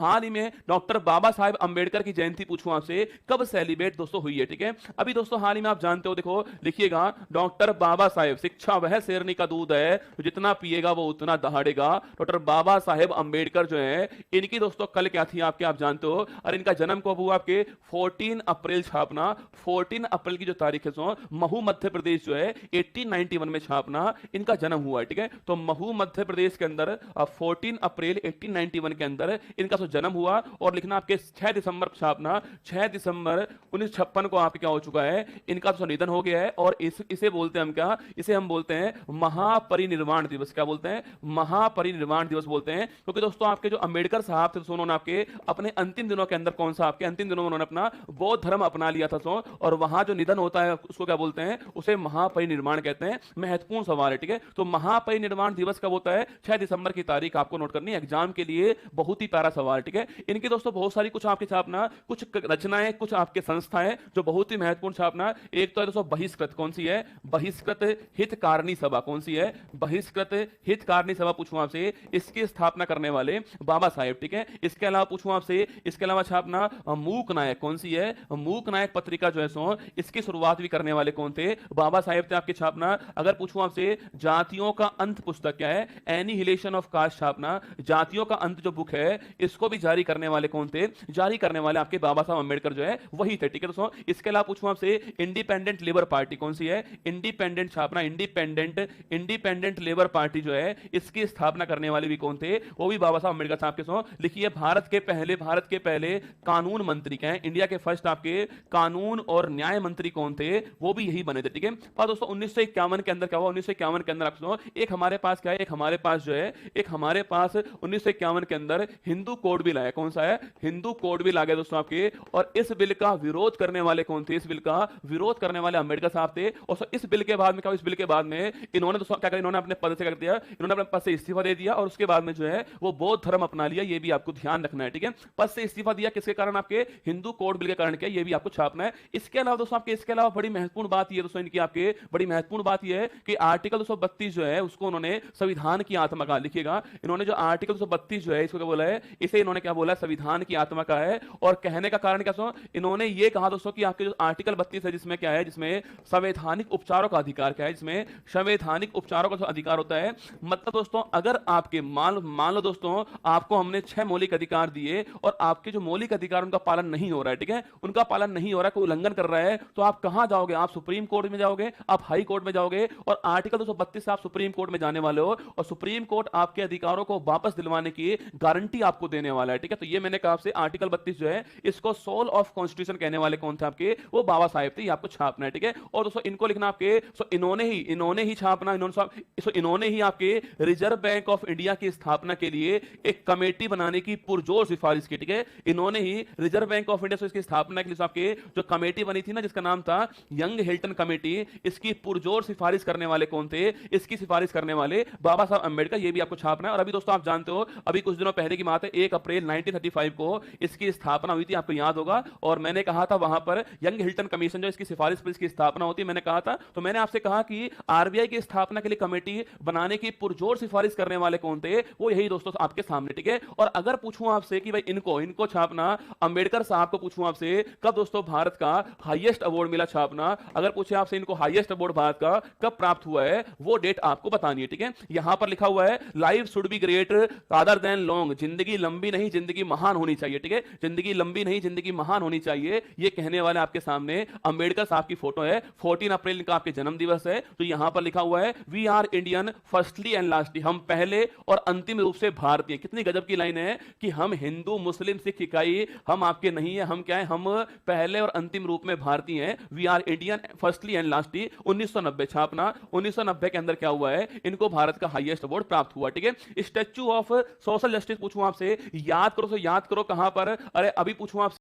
हाल ही में डॉक्टर बाबा साहेब अंबेडकर की जयंती पूछूं आपसे कब सेलिब्रेट दोस्तों हुई है, ठीक है। अभी दोस्तों हाल ही में आप जानते हो, देखो लिखिएगा, डॉक्टर बाबा साहेब, शिक्षा वह शेरनी का दूध है जो जितना पिएगा वो उतना दहाड़ेगा। डॉक्टर बाबा साहेब अंबेडकर जो है, इनकी दोस्तों कल क्या थी आपके, आप जानते हो। और इनका जन्म कब हुआ आपके, 14 अप्रैल छापना, 14 अप्रैल की जो तारीख है सो महू मध्य प्रदेश जो है 1891 में छापना इनका जन्म हुआ है, ठीक है। तो महू मध्य प्रदेश के अंदर 14 अप्रैल 1891 के अंदर इनका जन्म हुआ। और लिखना आपके 6 दिसंबर छापना, 6 दिसंबर 1956 को आपके क्या हो चुका है, इनका तो निधन हो गया है। और इसे बोलते हैं हम क्या, इसे हम बोलते हैं महापरिनिर्वाण दिवस। क्या बोलते हैं, महापरिनिर्वाण दिवस बोलते हैं। क्योंकि दोस्तों आपके जो अंबेडकर साहब थे, उन्होंने आपके अपने अंतिम दिनों के अंदर, कौन सा आपके अंतिम दिनों में उन्होंने अपना बौद्ध धर्म अपना लिया था और वहां जो निधन होता है उसको क्या बोलते हैं, उसे महापरिनिर्वाण कहते हैं। महत्वपूर्ण सवाल है, ठीक है। तो महापरिनिर्वाण दिवस कब होता है, 6 दिसंबर की तारीख आपको नोट करनी है, एग्जाम के लिए बहुत ही प्यारा सवाल, ठीक है। इनकी दोस्तों बहुत सारी कुछ आपके छापना, कुछ रचनाएं, कुछ आपके संस्थाएं जो बहुत ही महत्वपूर्ण छापना। एक तो है दोस्तों बहिष्कृत, कौन सी है, बहिष्कृत हितकारिणी सभा, कौन सी है, बहिष्कृत हितकारिणी सभा पूछूं आपसे, इसकी स्थापना करने वाले बाबा साहेब, ठीक है। इसके अलावा पूछूं आपसे, इसके अलावा छापना मूक नायक, कौन सी है, मूक नायक पत्रिका जो है सो इसकी शुरुआत भी करने वाले कौन थे, बाबा साहेब थे आपके छापना। अगर पूछूं आपसे जातियों का अंत पुस्तक क्या है, एनिहिलेशन ऑफ कास्ट छापना, जातियों का अंत जो बुक है इसको भी जारी करने वाले कौन थे, जारी करने वाले आपके बाबा साहब अंबेडकर जो है वही थे, ठीक है दोस्तों। इसके अलावा पूछूं आपसे इंडिपेंडेंट लेबर पार्टी, कौन सी है, इंडिपेंडेंट छापना, इंडिपेंडेंट लेबर पार्टी जो है इसकी स्थापना करने वाले भी कौन थे, वो भी बाबा साहब अंबेडकर साहब के सो। लिखिए भारत के पहले कानून मंत्री क्या है, इंडिया के फर्स्ट आपके कानून और न्याय मंत्री कौन थे, वो भी यही बने थे, ठीक है। पर दोस्तों 1951 के अंदर क्या हुआ, 1951 के अंदर आप सुनो, एक हमारे पास क्या है, एक हमारे पास जो है, एक हमारे पास 1951 के अंदर हिंदू कोड बिल आया, कौन सा है, हिंदू कोड बिल आ गया दोस्तों आपके। और इस बिल का विरोध करने वाले कौन थे, इस बिल का विरोध करने वाले अंबेडकर साहब थे। और इस बिल के बाद में क्या, इस बिल के बाद में इन्होंने दोस्तों क्या किया, इन्होंने अपने पद से कर दिया, इन्होंने अपने पद से इस्तीफा दे दिया और उसके बाद में जो है वो बौद्ध धर्म अपना लिया। ये भी आपको ध्यान रखना है, ठीक है। पद से इस्तीफा दिया किसके कारण, आपके हिंदू कोड बिल के कारण क्या, ये भी आपको छापना है। इसके अलावा दोस्तों आपके, इसके अलावा बड़ी महत्वपूर्ण बात ये दोस्तों इनकी, आपके बड़ी महत्वपूर्ण बात ये है कि आर्टिकल 232 जो है उसको उन्होंने संविधान की आत्मा कहा। लिखिएगा, इन्होंने जो आर्टिकल 232 जो है इसको क्या बोला है, इसे इन्होंने क्या बोला, संविधान की आत्मा का है। और कहने का कारण क्या सो, इन्होंने ये कहा दोस्तों कि आपके जो आर्टिकल 32 है जिसमें क्या है, जिसमें संवैधानिक उपचारों का अधिकार क्या है, जिसमें संवैधानिक उपचारों का अधिकार होता है। मतलब दोस्तों अगर आपके मान लो दोस्तों आपको हमने 6 मौलिक अधिकार दिए और आपके जो मौलिक अधिकार उनका पालन नहीं हो रहा है, ठीक है, उनका पालन नहीं हो रहा है, कोई उल्लंघन कर रहा है, तो आप कहां जाओगे, आप सुप्रीम कोर्ट में जाओगे, आप हाई कोर्ट में जाओगे। और आर्टिकल 232 से आप सुप्रीम कोर्ट में जाने वाले हो और सुप्रीम कोर्ट आपके अधिकारों को वापस दिलवाने की गारंटी आपको देने वाला है, ठीक है। तो ये मैंने कहा आपसे आर्टिकल 32 जो है इसको सोल ऑफ कॉन्स्टिट्यूशन कहने वाले कौन थे आपके, वो बाबा साहेब थे। ये आपको छापना है, ठीक है। और दोस्तों इनको लिखना आपके, इन्होंने ही छापना, इन्होंने ही आपके रिजर्व बैंक ऑफ इंडिया की स्थापना के लिए एक कमेटी बनाने की पुरजोर सिफारिश की, ठीक है। इन्होंने ही रिजर्व बैंक ऑफ इंडिया से इसकी स्थापना के लिए आपके जो कमेटी बनी थी ना, जिसका नाम था यंग हिल्टन कमेटी, इसकी पुरजोर सिफारिश करने वाले कौन थे, इसकी सिफारिश करने वाले बाबा साहब अंबेडकर। ये भी आपको छापना है। और अभी दोस्तों आप जानते हो, अभी कुछ दिनों पहले की बात है, 1 अप्रैल 1935 को इसकी स्थापना हुई थी, आपको याद होगा। और मैंने कहा था वहां पर यंग हिल्टन कमीशन जो इसकी सिफारिश पर इसकी स्थापना होती है, मैंने कहा था, तो मैंने आपसे कहा कि आरबीआई की स्थापना के लिए कमेटी बनाने की पुरजोर सिफारिश करने वाले कौन थे, वो यही दोस्तों आपके सामने, ठीक है। और अगर पूछूं आपसे कि भाई इनको छापना, अंबेडकर साहब को पूछूं आपसे कब दोस्तों भारत का हाईएस्ट अवार्ड मिला छापना, अगर पूछे आपसे इनको हाईएस्ट अवार्ड भारत का कब प्राप्त हुआ है, वो डेट आपको बतानी है, ठीक है। यहां पर लिखा हुआ है life should be great rather than long, जिंदगी लंबी नहीं जिंदगी महान होनी चाहिए, ठीक है। जिंदगी लंबी नहीं जिंदगी महान होनी चाहिए, ये कहने वाले आपके सामने अंबेडकर साहब की फोटो है। 14 अप्रैल का आपके जन्म दिवस है। तो यहां पर लिखा हुआ है we are Indian firstly and lastly, हम पहले और अंतिम रूप से भारतीय। कितनी गजब की लाइन है कि हम हिंदू मुस्लिम सिख इकाई हम आपके नहीं है, हम क्या है, हम पहले और अंतिम रूप में भारतीय हैं। We are Indian firstly and lastly. 1990 छापना, 1990 के अंदर क्या हुआ है, इनको भारत का हाईएस्ट अवार्ड प्राप्त हुआ, ठीक है। स्टैच्यू ऑफ सोशल जस्टिस पूछूं आपसे, याद करो, याद करो कहां पर, अरे अभी पूछूं आपसे